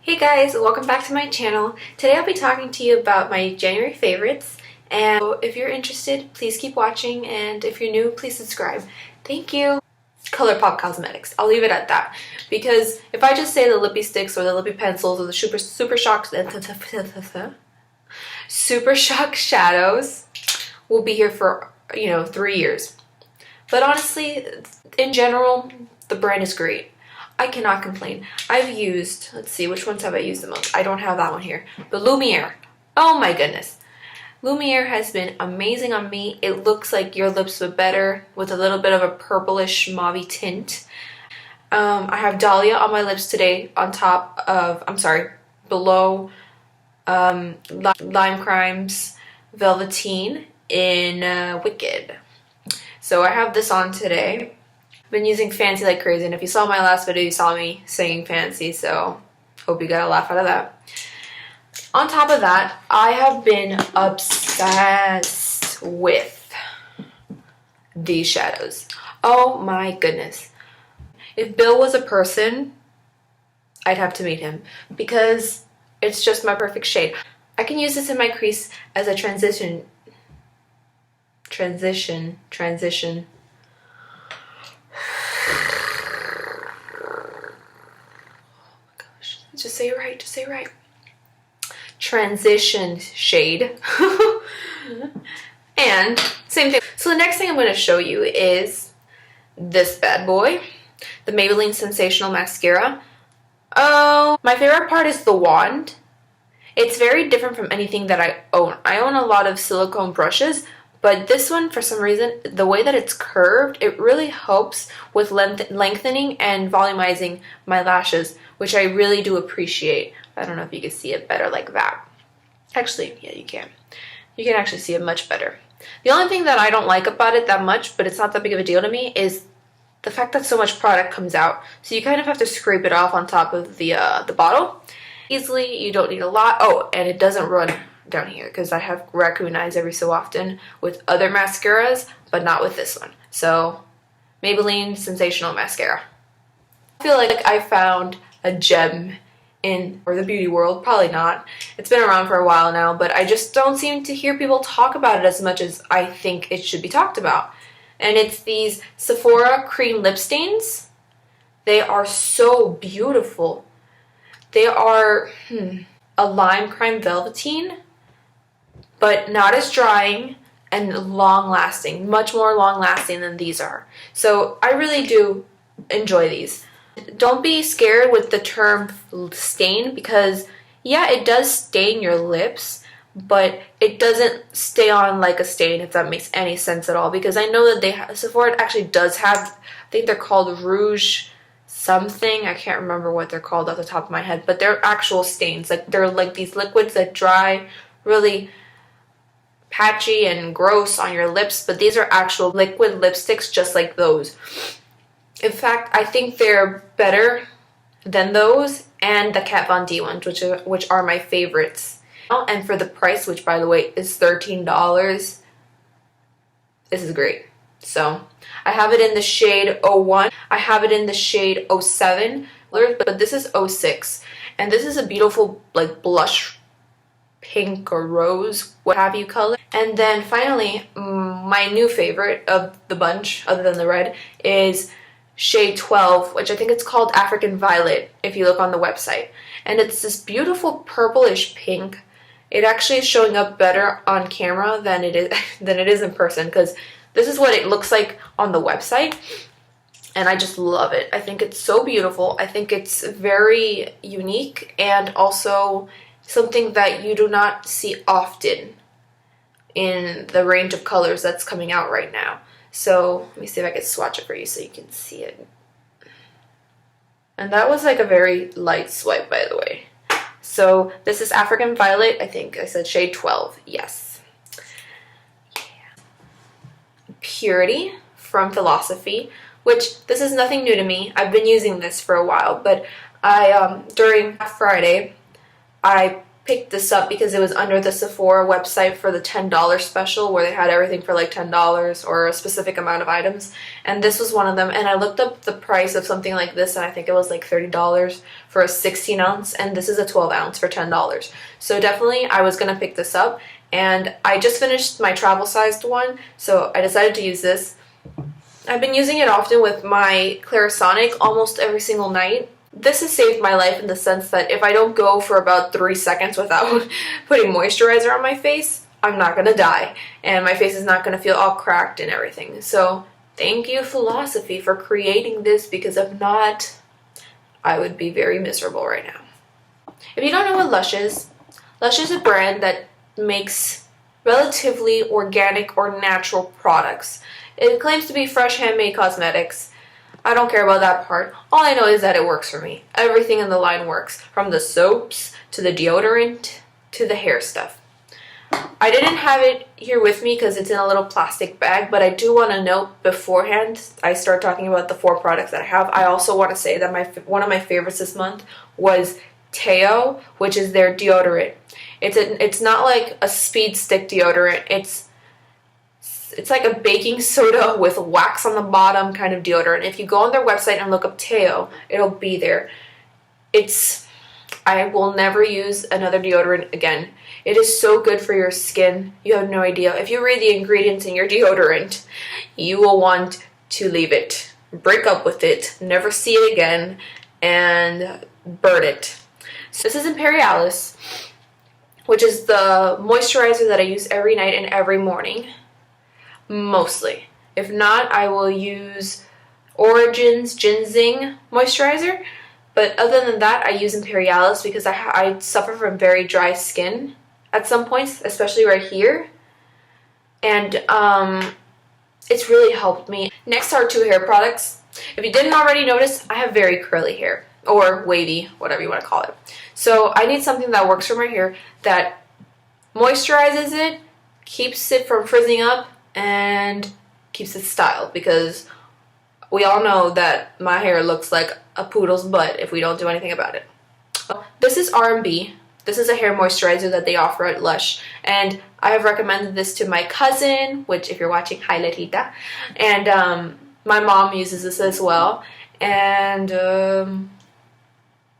Hey guys, welcome back to my channel. Today I'll be talking to you about my January favorites, and if you're interested, please keep watching, and if you're new, please subscribe. Thank you. ColourPop Cosmetics. I'll leave it at that, because if I just say the Lippie Stix or the Lippie pencils or the Super Shock shadows, we'll be here for 3 years. But honestly, in general, the brand is great. I cannot complain. I've used, let's see, which ones have I used the most? I don't have that one here. But Lumiere. Oh my goodness. Lumiere has been amazing on me. It looks like your lips but better with a little bit of a purplish mauve tint. I have Dahlia on my lips today on top of, below Lime Crime's Velveteen in Wicked. So I have this on today. Been using Fancy like crazy, and if you saw my last video, you saw me singing Fancy, so hope you got a laugh out of that. On top of that, I have been obsessed with these shadows. Oh my goodness. If Bill was a person, I'd have to meet him, because it's just my perfect shade. I can use this in my crease as a transition. Just say it right, Transition shade. And same thing. So the next thing I'm going to show you is this bad boy, the Maybelline Sensational Mascara. Oh, my favorite part is the wand. It's very different from anything that I own. I own a lot of silicone brushes, but this one, for some reason, the way that it's curved, it really helps with lengthening and volumizing my lashes, which I really do appreciate. I don't know if you can see it better like that. Actually, yeah, you can. You can actually see it much better. The only thing that I don't like about it that much, but it's not that big of a deal to me, is the fact that so much product comes out. So you kind of have to scrape it off on top of the bottle. Easily, you don't need a lot. Oh, and it doesn't run down here, because I have raccoon eyes every so often with other mascaras, but not with this one. So, Maybelline Sensational Mascara. I feel like I found a gem in the beauty world. Probably not. It's been around for a while now, but I just don't seem to hear people talk about it as much as I think it should be talked about. And it's these Sephora Cream Lip Stains. They are so beautiful. They are a Lime Crime Velveteen, but not as drying and long-lasting. Much more long-lasting than these are. So I really do enjoy these. Don't be scared with the term stain, because yeah, it does stain your lips, but it doesn't stay on like a stain, if that makes any sense at all. Because I know that Sephora actually does have, I think they're called Rouge something. I can't remember what they're called off the top of my head, but they're actual stains. Like, they're like these liquids that dry really patchy and gross on your lips, but these are actual liquid lipsticks just like those. In fact, I think they're better than those and the Kat Von D ones, which are my favorites. And for the price, which by the way is $13, this is great. So I have it in the shade 01. I have it in the shade 07, but this is 06. And this is a beautiful like blush pink or rose, what have you color. And then finally, my new favorite of the bunch, other than the red, is shade 12, which I think it's called African Violet if you look on the website. And it's this beautiful purplish pink. It actually is showing up better on camera than it is in person, because this is what it looks like on the website. And I just love it. I think it's so beautiful. I think it's very unique, and also something that you do not see often in the range of colors that's coming out right now. So let me see if I can swatch it for you so you can see it. And that was like a very light swipe, by the way. So this is African Violet. I think I said shade 12. Yes. Yeah. Purity from Philosophy, which this is nothing new to me. I've been using this for a while, but during Friday, I picked this up because it was under the Sephora website for the $10 special where they had everything for like $10 or a specific amount of items, and this was one of them. And I looked up the price of something like this and I think it was like $30 for a 16 ounce, and this is a 12 ounce for $10. So definitely I was gonna pick this up, and I just finished my travel sized one, so I decided to use this. I've been using it often with my Clarisonic almost every single night. This has saved my life in the sense that if I don't go for about 3 seconds without putting moisturizer on my face, I'm not gonna die. And my face is not gonna feel all cracked and everything. So thank you, Philosophy, for creating this, because if not, I would be very miserable right now. If you don't know what Lush is a brand that makes relatively organic or natural products. It claims to be fresh handmade cosmetics. I don't care about that part. All I know is that it works for me. Everything in the line works, from the soaps to the deodorant to the hair stuff. I didn't have it here with me because it's in a little plastic bag, but I do want to note beforehand I start talking about the 4 products that I have. I also want to say that one of my favorites this month was Teo, which is their deodorant. It's not like a speed stick deodorant. It's like a baking soda with wax on the bottom kind of deodorant. If you go on their website and look up Teo, it'll be there. I will never use another deodorant again. It is so good for your skin. You have no idea. If you read the ingredients in your deodorant, you will want to leave it, break up with it, never see it again, and burn it. So this is Imperialis, which is the moisturizer that I use every night and every morning. Mostly. If not, I will use Origin's Ginseng moisturizer. But other than that, I use Imperialis because I suffer from very dry skin at some points, especially right here. And it's really helped me. Next are 2 hair products. If you didn't already notice, I have very curly hair, or wavy, whatever you want to call it. So I need something that works for my hair, that moisturizes it, keeps it from frizzing up, and keeps it styled, because we all know that my hair looks like a poodle's butt if we don't do anything about it. This is R&B. This is a hair moisturizer that they offer at Lush, and I have recommended this to my cousin, which if you're watching, hi Latita, and my mom uses this as well, and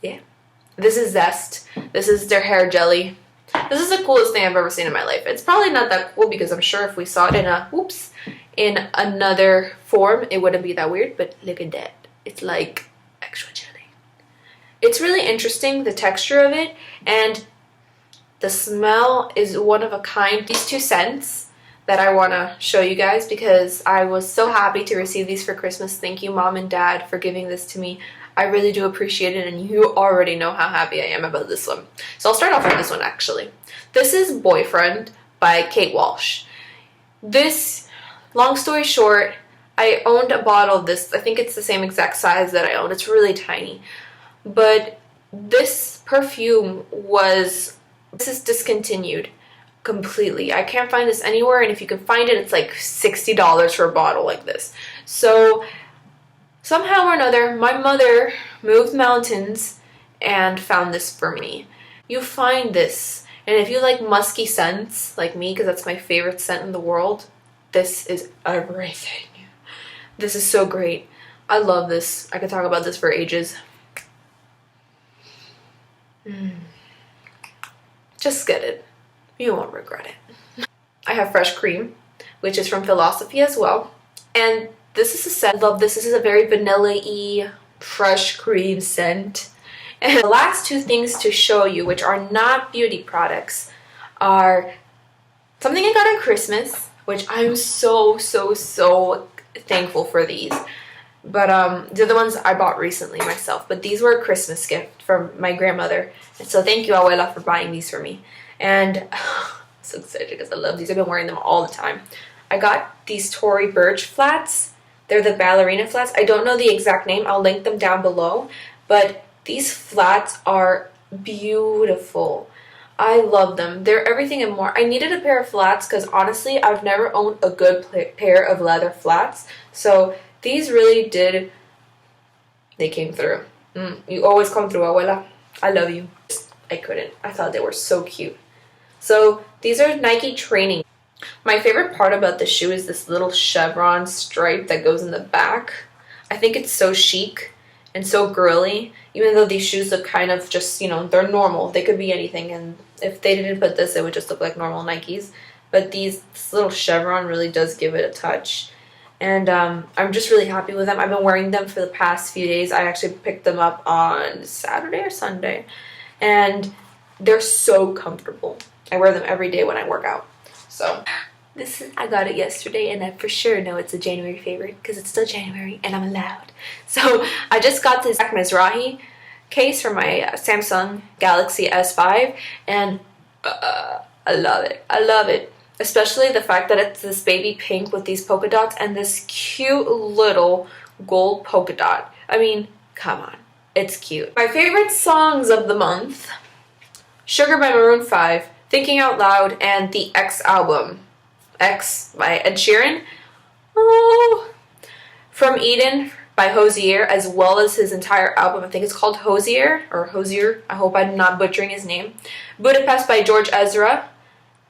yeah. This is Zeste. This is their hair jelly. This is the coolest thing I've ever seen in my life. It's probably not that cool because I'm sure if we saw it in another form, it wouldn't be that weird, but look at that. It's like extra jelly. It's really interesting, the texture of it, and the smell is one of a kind. These 2 scents that I want to show you guys because I was so happy to receive these for Christmas. Thank you, Mom and Dad, for giving this to me. I really do appreciate it, and you already know how happy I am about this one. So I'll start off with this one, actually. This is Boyfriend by Kate Walsh. This, long story short, I owned a bottle of this. I think it's the same exact size that I own. It's really tiny. But this perfume this is discontinued completely. I can't find this anywhere, and if you can find it, it's like $60 for a bottle like this. So somehow or another, my mother moved mountains and found this for me. You find this, and if you like musky scents, like me, because that's my favorite scent in the world, this is everything. This is so great. I love this. I could talk about this for ages. Just get it. You won't regret it. I have Fresh Cream, which is from Philosophy as well, and this is a scent. I love this. This is a very vanilla-y, fresh cream scent. And the last 2 things to show you, which are not beauty products, are something I got on Christmas, which I'm so thankful for these. But they're the ones I bought recently myself. But these were a Christmas gift from my grandmother. And so thank you, Abuela, for buying these for me. And I'm so excited because I love these. I've been wearing them all the time. I got these Tory Burch flats. They're the Ballerina flats. I don't know the exact name. I'll link them down below. But these flats are beautiful. I love them. They're everything and more. I needed a pair of flats because honestly, I've never owned a good pair of leather flats. So these really they came through. You always come through, Abuela. I love you. I couldn't. I thought they were so cute. So these are Nike training. My favorite part about the shoe is this little chevron stripe that goes in the back. I think it's so chic and so girly, even though these shoes look kind of just, you know, they're normal. They could be anything, and if they didn't put this, it would just look like normal Nikes. But this little chevron really does give it a touch. And I'm just really happy with them. I've been wearing them for the past few days. I actually picked them up on Saturday or Sunday. And they're so comfortable. I wear them every day when I work out. So I got it yesterday, and I for sure know it's a January favorite because it's still January and I'm allowed. So I just got this Mizrahi case for my Samsung Galaxy S5, and I love it. I love it. Especially the fact that it's this baby pink with these polka dots and this cute little gold polka dot. I mean, come on. It's cute. My favorite songs of the month: Sugar by Maroon 5, Thinking Out Loud, and the X album. X by Ed Sheeran. Oh. From Eden by Hosier, as well as his entire album. I think it's called Hosier, or Hosier. I hope I'm not butchering his name. Budapest by George Ezra.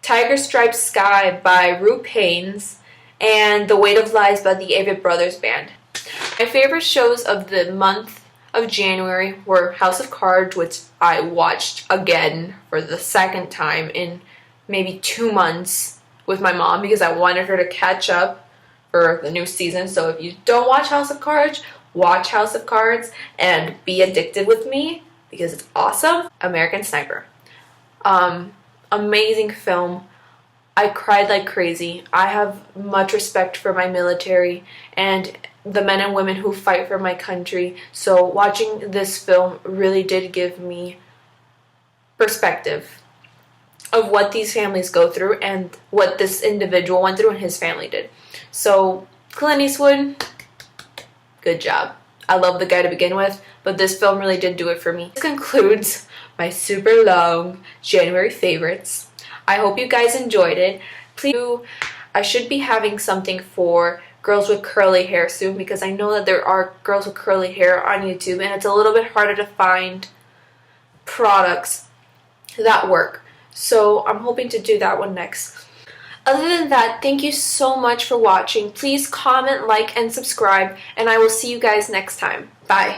Tiger Striped Sky by Rue Paynes, and The Weight of Lies by the Avett Brothers Band. My favorite shows of the month of January were House of Cards, which I watched again for the second time in maybe 2 months with my mom because I wanted her to catch up for the new season. So if you don't watch House of Cards, watch House of Cards and be addicted with me because it's awesome. American Sniper. Amazing film. I cried like crazy. I have much respect for my military and the men and women who fight for my country. So watching this film really did give me perspective of what these families go through and what this individual went through and his family did. So Clint Eastwood, good job. I love the guy to begin with, but this film really did do it for me. This concludes my super long January favorites. I hope you guys enjoyed it. Please, I should be having something for girls with curly hair soon because I know that there are girls with curly hair on YouTube and it's a little bit harder to find products that work. So I'm hoping to do that one next. Other than that, thank you so much for watching. Please comment, like, and subscribe, and I will see you guys next time. Bye.